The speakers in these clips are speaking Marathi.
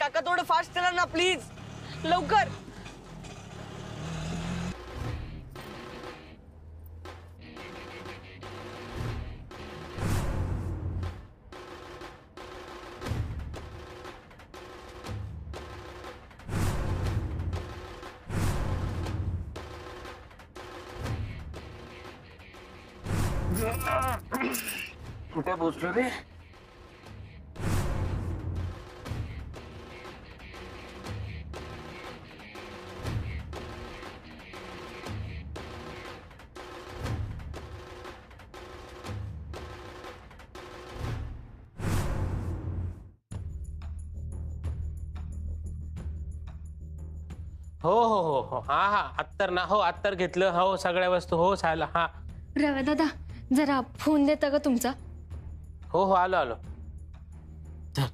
काका थोडं फास्ट चला ना प्लीज, लवकर. कुठे पोचलो रे? हो हो हो हो, हा हा, अत्तर ना, हो अत्तर घेतलं, हो सगळ्या वस्तू, हो झालं. हा रवा दादा जरा फोन देता का तुमचा? हो हो, आलो आलो. चल,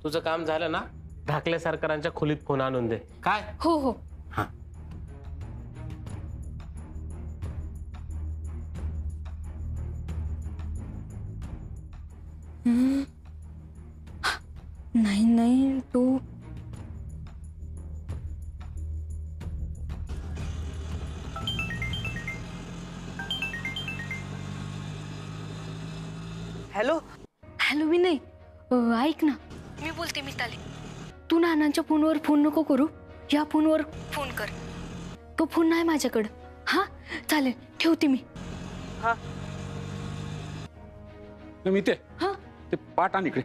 तुझं काम झालं ना, ढाकले सरकारांच्या खोलीत फोन आणून दे. काय? हो हो. हा. नाही नाही तू हॅलो. हॅलो विनय, ऐक ना, मी बोलते मिताली. तू नानांच्या फोनवर फोन नको करू, या फोनवर फोन कर. तो फोन नाही माझ्याकडं. हा चालेल, ठेवते मी. हा मी ते हा पाट आण इकडे.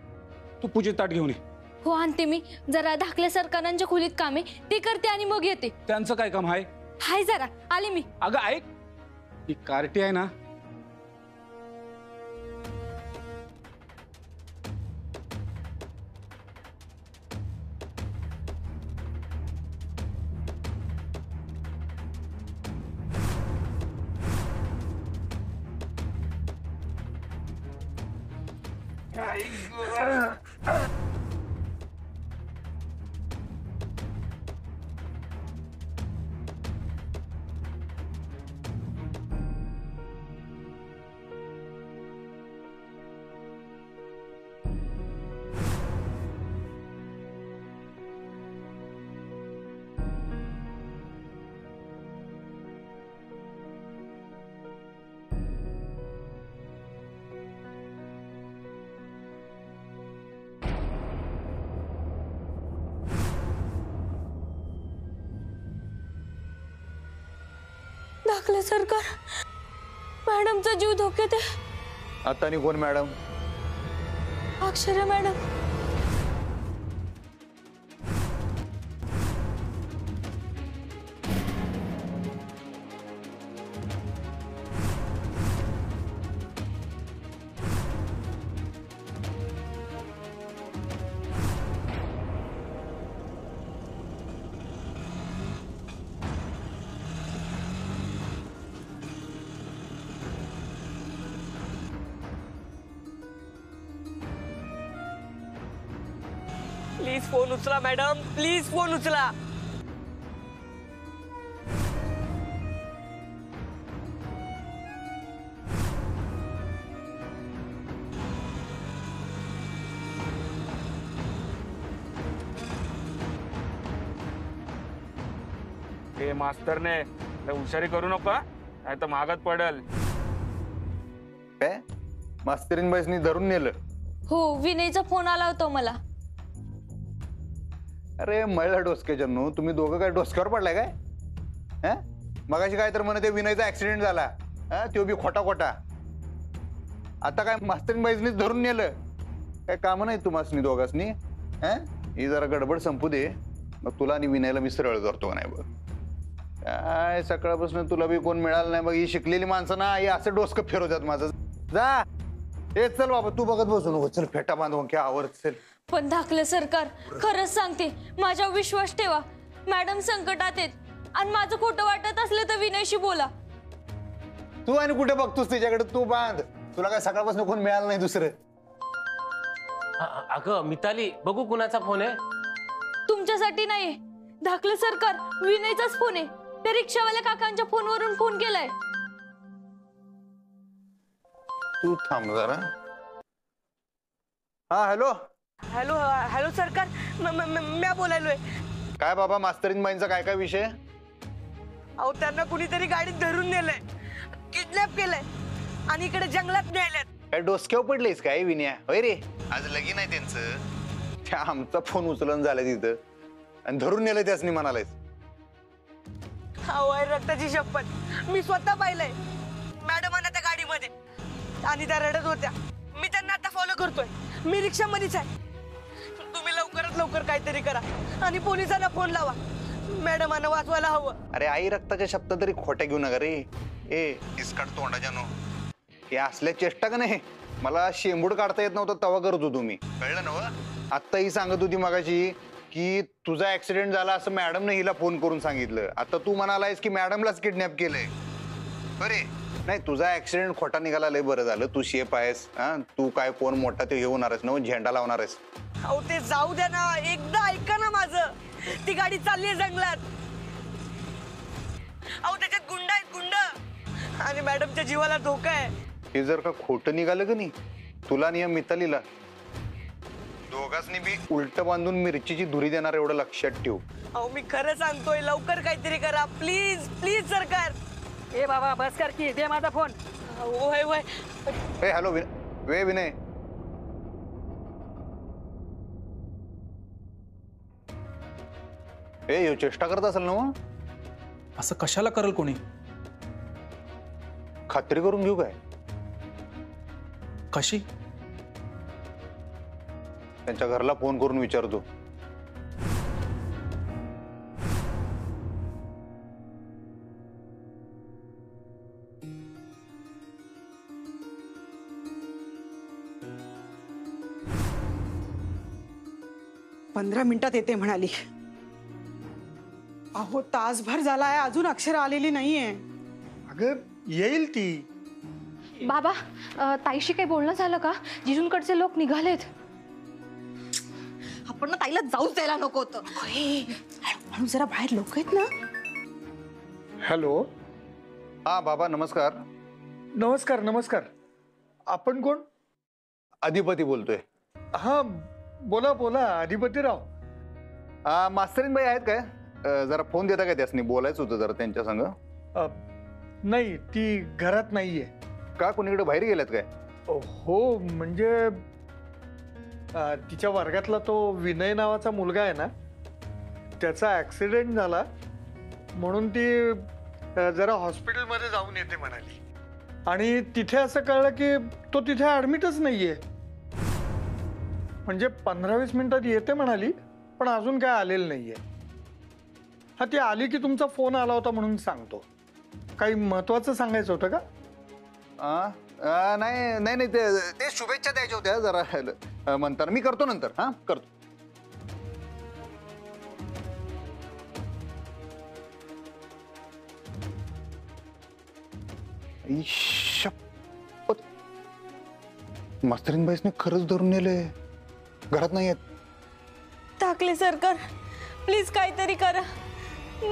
तू पूजेत ताट घेऊन ये. हो आणते मी. जरा धाकल्या सरकारांच्या खोलीत काम आहे, ते करते आणि मग येते. त्यांचं काय काम आहे? हाय जरा आले मी. अगं ऐक, ही कार्टी आहे ना, धाकल्या सरकार मॅडमचा जीव धोक्यात आहे. आता आणि कोण madam? Akshara madam. Please phone उचला मॅडम, प्लीज फोन उचला. हे मास्तरने हुशारी करू नका, नाही तर महागात पडेल. काय मास्तरीन बाईसनी धरून नेलं? हो विनयचा फोन आला होता मला. अरे महिला डोसक्याच्या नो, तुम्ही दोघं काय डोसक्यावर पडलाय काय? हा मगाशी काय तर म्हणे ते विनयचा ऍक्सिडेंट झाला, हा तो बी खोटा खोटा. आता काय मास्तरीन बाईसनीच धरून नेलं? काय काम नाही तुम्हासनी दोघांनी? हा ही जरा गडबड संपू दे, मग तुला आणि विनयला मी सरळ करतो का नाही बघ. काय सकाळपासून तुला बी कोण मिळालं नाही बघ. ही शिकलेली माणसं ना, हे असं डोसकं फिरवतात माझं. जा हे चल बाबा, तू बघत बसू नको, चल फेटा बांधून घ्या आवर चल. पण धाकलं सरकार खरंच सांगते, माझ्यावर विश्वास ठेवा. मॅडम संकटात आहेत आणि माझं खोटं वाटत असलं तर विनयशी बोला. तू आणि कुठे बघतोस तिच्याकडे? तू बांध, तुला काय सकाळपासून कोण मिळालं नाही दुसरं? अगं मिताली, बघू कुणाचा फोन आहे. तुमच्यासाठी नाहीये धाकलं सरकार, विनयचाच फोन आहे. त्या रिक्षावाल्या काकांच्या फोनवरून फोन केलाय. तू थांब जरा. हा हॅलो. हॅलो हॅलो सरकार म्या बोलायलोय. काय बाबा मास्तरीन बाईंचा काय काय विषय? अहो त्यांना कुणीतरी गाडीत धरून नेलंय, किडनॅप केलंय आणि इकडे जंगलात न्यायल्यात. काय डोसक्यावर पडलेस काय विनया? होय रे, आज लगीन आहे त्यांचं. त्या आमचा फोन उचलन झाला तिथं आणि धरून नेलं त्यासनी म्हणालायस. अहो रक्ताची शपथ, मी स्वतः पाहिलंय मॅडमांना त्या गाडीमध्ये आणि त्या रडत होत्या. मी त्यांना आता फॉलो करतोय. मी रिक्षामध्येच आहे. तुम्ही लवकरात लवकर काहीतरी करा आणि पोलिसांना फोन लावा. मॅडमांना वाचवायला हवं. अरे आई रक्ताच्या शब्द तरी खोट्या घेऊ नका रे. ए इसकाट तोंडाच्या नो, हे असल्या चेष्टा का नाही? मला शेंबूड काढता येत नव्हतं तेव्हा करत होतो मी, कळलं ना व? आत्ता ही सांगत होती मगाशी की तुझा ऍक्सिडेंट झाला असं मॅडमने हिला फोन करून सांगितलं. आता तू म्हणालायस की मॅडमलाच किडनॅप केलंय. बरे नाही, तुझा ऍक्सिडेंट खोटा निघाला, लय बरं झालं. तू शेप आहेस, हा तू काय कोण मोठा ते हे होणार आहेस ना, झेंडा लावणार आहेस. अहो ते जाऊ द्या ना, एकदा ऐका ना माझं. ती गाडी चालली आहे जंगलात. अहो त्याच्यात गुंड आहेत, गुंड, आणि मॅडमच्या जीवाला धोका आहे. हे जर का खोटं निघालं का नाही, तुला आणि या मितालीला दोघांनी बी उलट बांधून मिरचीची धुरी देणार, एवढं लक्षात ठेव. अहो मी खरं सांगतोय, लवकर काहीतरी करा प्लीज प्लीज सरकार. ए बाबा बस कर की, दे माझा फोन. होय होय. ए हॅलो विनय. ए ह्यो चेष्टा करत असेल ना मग? असं कशाला करेल कोणी? खात्री करून घेऊ काय? कशी? त्यांच्या घरला फोन करून विचारतो. पंधरा मिनिटात येते म्हणाली. अहो तासभर झालाय, अजून अक्षर आलेली नाहीये. अगं येईल ती. बाबा, ताईशी काही बोलणं झालं का? जिजूंकडचे लोक निघालेत. आपण ना ताईला जाऊच द्यायला नको होतं. म्हणून जरा बाहेर लोक आहेत ना. हॅलो. हा बाबा नमस्कार. नमस्कार नमस्कार. आपण कोण? अधिपती बोलतोय. हा बोला बोला अधिपतीराव. मास्तरीन बाई आहेत काय? जरा फोन देता काय? त्यासनी बोलायचं होतं जरा त्यांच्या संग. नाही, ती घरात नाहीये. का कोणीकडे बाहेर गेल्यात काय? हो म्हणजे तिच्या वर्गातला तो विनय नावाचा मुलगा आहे ना, त्याचा ऍक्सिडेंट झाला म्हणून ती जरा हॉस्पिटलमध्ये जाऊन येते म्हणाली. आणि तिथे असं कळलं की तो तिथे ऍडमिटच नाहीये. म्हणजे 15-20 मिनिटात येते म्हणाली, पण अजून काय आलेलं नाहीये. हा ती आली की तुमचा फोन आला होता म्हणून सांगतो. काही महत्वाचं सांगायचं होतं का? नाही नाही नाही, ते शुभेच्छा द्यायच्या होत्या जरा म्हणताना. मी करतो नंतर. हा करतो. मास्तरीन बाईसने खरंच धरून नेले, घरात नाही आहेत. टाकले सरकार, प्लीज काहीतरी करा.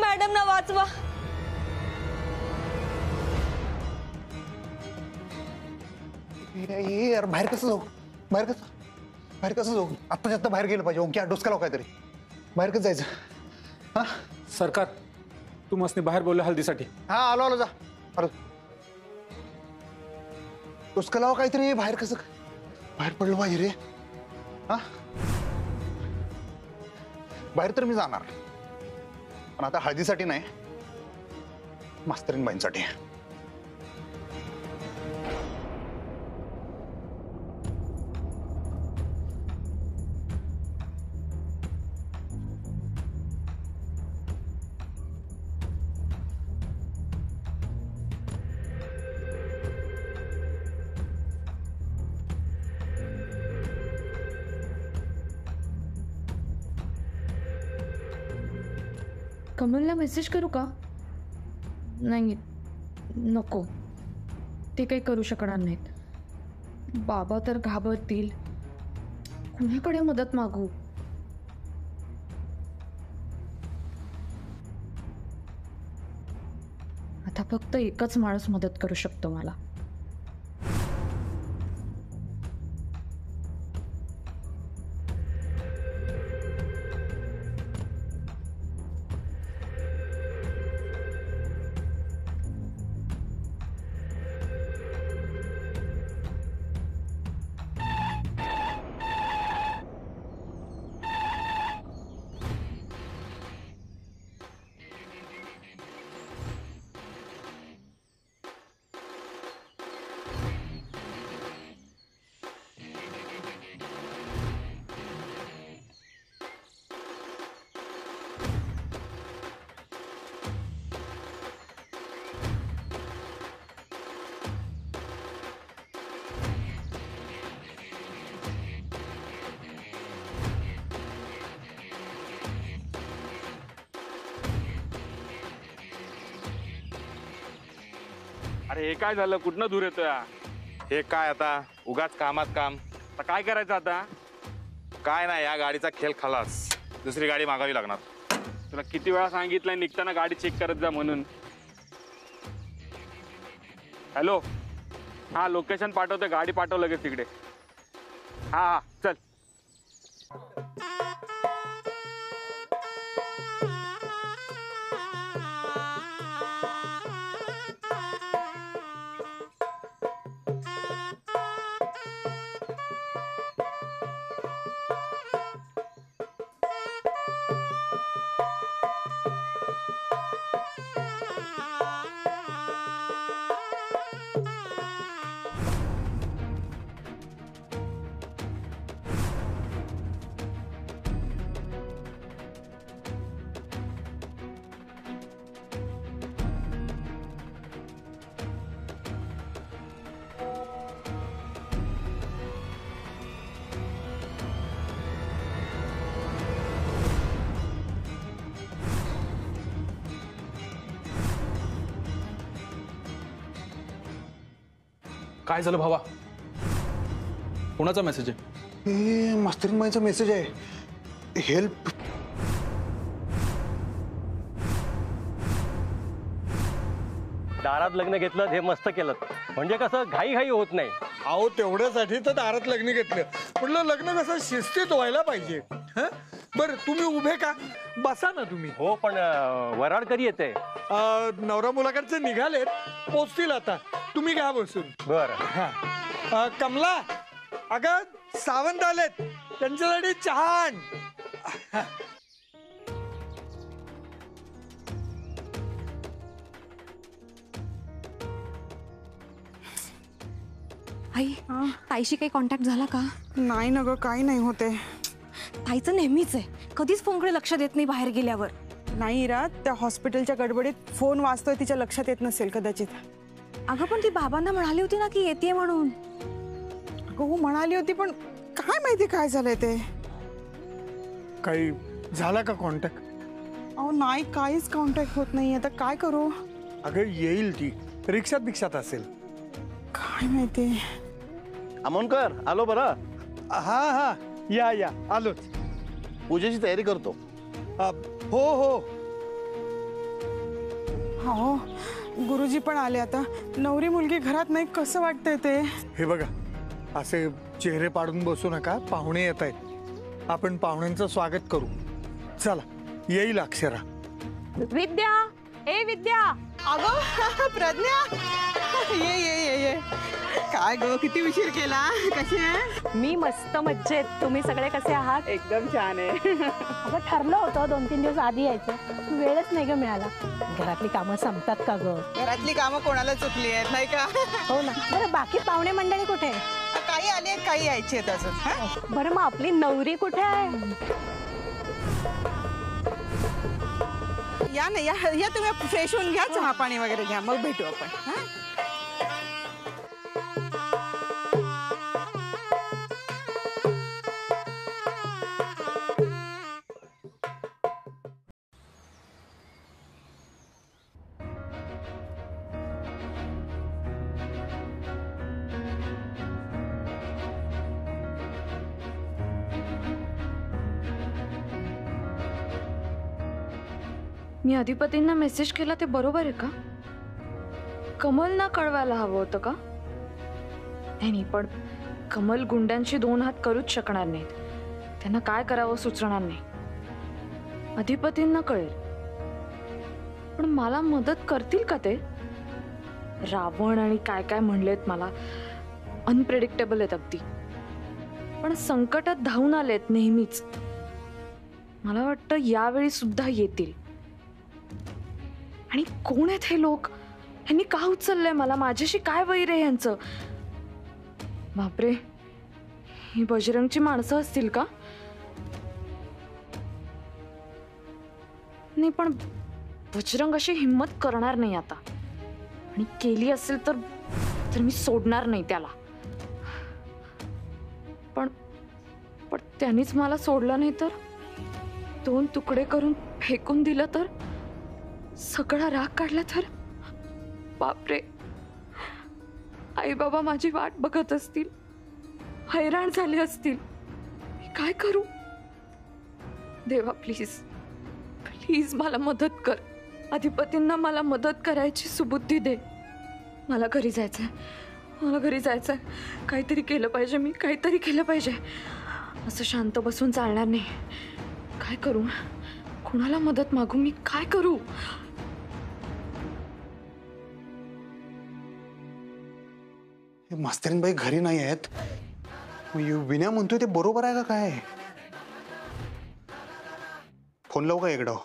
मॅडम ना वाचवा. यार बाहेर कसं जाऊ? बाहेर कसं जाऊ? आत्ता बाहेर गेलं पाहिजे. ओंक्या डोसका लाव काहीतरी. बाहेर कसं जायचं? हा सरकार, तू मस्त बाहेर बोलले हल्दीसाठी. हा आलो जा. अरे डोसका लाव काहीतरी. बाहेर कसं बाहेर पडलं पाहिजे रे? हा बाहेर तर मी जाणार, पण आता हळदीसाठी नाही, मास्तरीन बाईंसाठी. कमलला मेसेज करू का? नाही नको, ते काही करू शकणार नाहीत. बाबा तर घाबरतील. कुणाकडे मदत मागू? आता फक्त एकच माणूस मदत करू शकतो मला. अरे हे काय झालं, कुठनं दूर येतोय हा? हे काय आता उगाच कामात काम. आता काय करायचं आता? काय नाही, या गाडीचा खेळ खलास. दुसरी गाडी मागावी लागणार. तुला किती वेळा सांगितलंय निघताना गाडी चेक करत जा म्हणून. हॅलो, हा लोकेशन पाठवते, गाडी पाठव लगेच तिकडे. हा हा चल. काय झालं भावा? कोणाचा मेसेज आहे? ए मास्तरीनबाईचा मेसेज आहे, हेल्प. दारात लग्न घेतलं हे मस्त केलं, म्हणजे कसं घाई घाई होत नाही. अहो तेवढ्यासाठी तर दारात लग्न घेतलं. म्हटलं लग्न कसं शिस्तीत व्हायला पाहिजे. बरं तुम्ही उभे का? बसा ना तुम्ही. हो पण वराड कधी येते? नवरा मुलाकडचे निघालेत, पोचतील आता. तुम्ही घ्या बसून. बरं. कमला, अगं सावंत आलेत, त्यांच्यासाठी चहा आण. आई ताईशी काही कॉन्टॅक्ट झाला का? नाही ना ग, काही नाही होते. ताईचं नेहमीच आहे, कधीच फोनकडे लक्ष देत नाही बाहेर गेल्यावर. नाही इरा, त्या हॉस्पिटलच्या गडबडीत फोन वाजतोय, तिच्या लक्षात येत नसेल कदाचित. अगं पण ती बाबांना म्हणाली होती ना की येते म्हणून. अगं हो म्हणाली होती, पण काय माहिती काय झालंय ते. काही झाला का कॉन्टॅक्ट? अहो नाही, काहीच कॉन्टॅक्ट होत नाही. आता काय करू? अगं येईल ती, रिक्षात बिक्षात असेल. काय माहिती. अमोनकर आलो बरं. हा हा या या आलोच. पूजेची तयारी करतो. हो हो हो, गुरुजी पण आले आता. नवरी मुलगी घरात नाही, कसं वाटतंय ते. हे बघा, असे चेहरे पाडून बसू नका. पाहुणे येत आहेत, आपण पाहुण्यांचं स्वागत करू. चला, येईल अक्षरा. विद्या, ए विद्या. अगं प्रज्ञा, ये ये ये ये. काय गो, किती उशीर केला. कशी आहे? मी मस्त मज्जेत. तुम्ही सगळे कसे आहात? एकदम छान आहे. अगं ठरलं होतं 2-3 दिवस आधी यायचं, वेळच नाही ग मिळाला. घरातली कामं संपतात का ग? घरातली कामं कोणाला चुकली आहेत नाही का? हो ना. बरं बाकी पाहुणे मंडळी कुठे? काही आले, काही यायची आहेत अजून. बरं मग आपली नवरी कुठे आहे? या ना, या तुम्ही फ्रेश होऊन घ्या, चहा पाणी वगैरे घ्या, मग भेटू आपण. मी अधिपतींना मेसेज केला ते बरोबर आहे का? कमलना कळवायला हवं होतं का? नाही, पण कमल गुंड्यांशी 2 हात करूच शकणार नाहीत. त्यांना काय करावं सुचणार नाही. अधिपतींना कळेल, पण मला मदत करतील का ते? रावण आणि काय काय म्हणलेत मला, अनप्रेडिक्टेबल आहेत अगदी, पण संकटात धावून आलेत नेहमीच. मला वाटतं यावेळी सुद्धा येतील. आणि कोण आहेत हे लोक? ह्यांनी का उचललंय मला? माझ्याशी काय वैर आहे यांचं? बापरे, ही बजरंगची माणसं असतील का? नाही, पण बजरंग अशी हिम्मत करणार नाही आता, आणि केली असेल तर मी सोडणार नाही त्याला. पण त्यांनीच मला सोडलं नाही तर, 2 तुकडे करून फेकून दिलं तर, सगळा राग काढला तर, बापरे आई बाबा माझी वाट बघत असतील, हैराण झाले असतील, मी काय करू? देवा प्लीज प्लीज मला मदत कर. अधिपतींना मला मदत करायची सुबुद्धी दे. मला घरी जायचंय, मला घरी जायचंय. काहीतरी केलं पाहिजे, मी काहीतरी केलं पाहिजे. असं शांत बसून चालणार नाही. काय करू? कुणाला मदत मागू? मी काय करू? मास्तरीनबाई घरी नाही आहेत. विनय म्हणतोय ते बरोबर आहे का काय? फोन लावू का इकडं?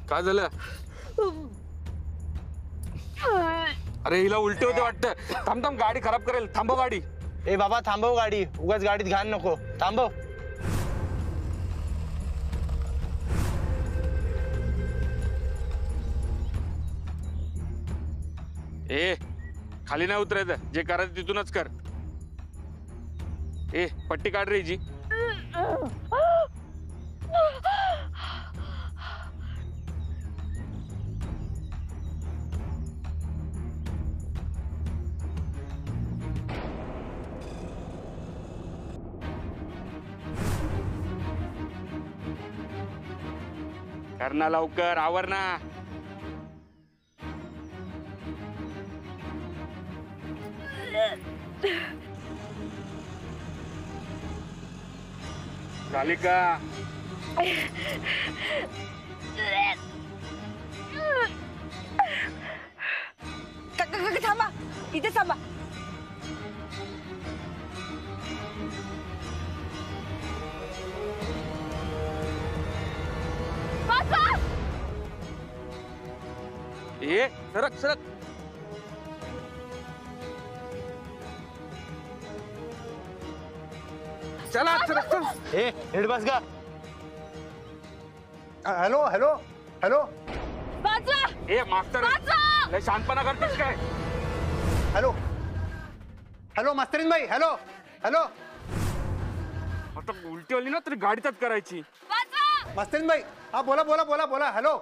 काय झालं? अरे हिला उलटे होते वाटतं. थांब थांब, गाडी खराब करेल. थांबव गाडी. ए बाबा थांबव गाडी, उगाच गाडीत घाण नको. थांबव. ए खाली नाही उतरायचं, जे करायचं तिथूनच कर. ए पट्टी काढ रे जी. कर ना लवकर, आवर ना. झाली का? थांबा, इथे थांबा. ए सरक सरक. चला सरक चल. ए नीट बस का. Hello hello hello. ए मास्तर, लय शांतपणा करतेस काय? हॅलो हॅलो मास्तरीनबाई. Hello hello. आता उलटी आली ना तरी गाडीतच करायची. मास्तरीनबाई हा बोला बोला बोला बोला. हॅलो.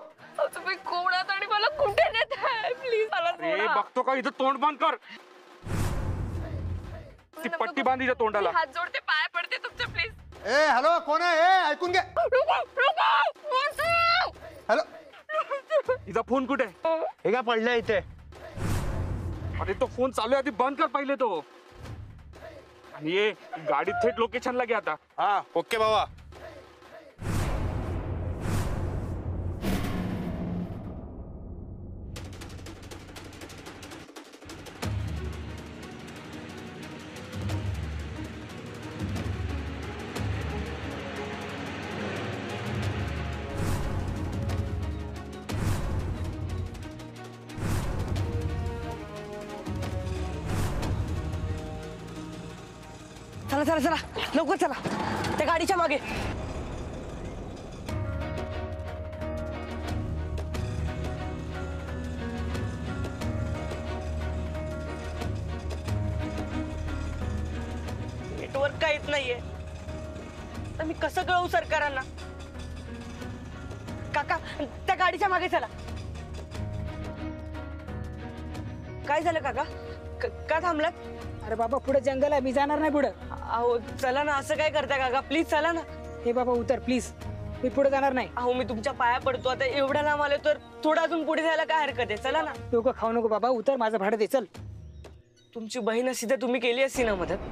तुम्ही कोण आहात आणि मला कुठे नेताय? प्लीज मला ए बघतो का, इथं तोंड बंद कर. ती पट्टी बांध तिच्या तोंडाला. हात जोडते, पाय पडते तुमच्या, प्लीज. ए हॅलो कोण आहे? ए ऐकून घ्या. हॅलो. हिचा फोन कुठे? हे का पडलं इथे? अरे तो फोन चालू आहे, आधी बंद कर पहिले तो. आणि ये गाडी थेट लोकेशनला घे आता. हा ओके बाबा. चला चला चला लवकर चला, त्या गाडीच्या मागे. नेटवर्क का येत नाहीये, तर मी कसं कळवू सरकारांना? काका त्या गाडीच्या मागे चला. काय झालं काका? का थांबलात? अरे बाबा पुढे जंगल आहे, मी जाणार नाही पुढे. अहो चला ना, असं काय करता काका? प्लीज चला ना. हे बाबा उतर प्लीज, मी पुढे जाणार नाही. अहो मी तुमच्या पाया पडतो, आता एवढ्या लांब आले तर थोडं अजून पुढे जायला काय हरकत आहे? चला ना. डोकं खाऊ नको बाबा, उतर, माझं भाडं दे, चल. तुमची बहीण असती तर तुम्ही केली असती ना मदत.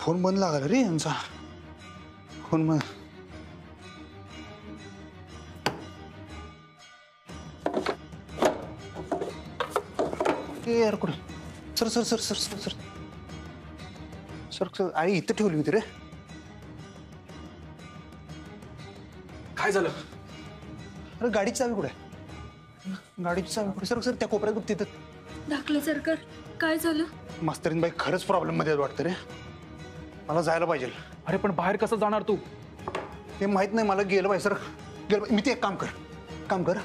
फोन बंद लागला रे यांचा. फोन बंद. यार कुठे? Sir sir sir sir sir sir sir sir. आई इथं ठेवली होती रे. काय झालं? अरे गाडीची चावी कुठे? गाडीची चावी कुठे? सर सर त्या कोपऱ्यात बघ तिथं. धाकले सरकार काय झालं? मास्तरीनबाई खरंच प्रॉब्लेम मध्ये आहेत वाटतं रे. मला जायला पाहिजे. अरे पण बाहेर कसं जाणार तू? ते माहित नाही मला. गेलं पाहिजे सर, गेलं पाहिजे. मी ते एक काम कर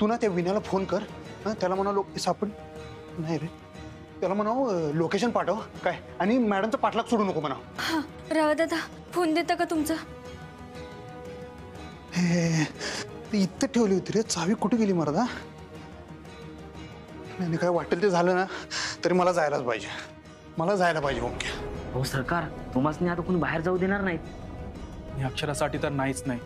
तू ना त्या विण्याला फोन कर. त्याला म्हणा सापड नाही रे, त्याला म्हणाव लोकेशन पाठव काय, आणि मॅडमचा पाठलाग सोडू नको म्हणा. हा राव दादा, फोन देता का तुमचा? हे ती इथं ठेवली होती रे, चावी कुठे गेली मर्दा? नाही काय वाटेल ते झालं ना तरी मला जायलाच पाहिजे. मला जायला पाहिजे. ओके हो सरकार, तुम्हाला आता कोणी बाहेर जाऊ देणार नाहीत. अक्षरासाठी तर नाहीच नाही.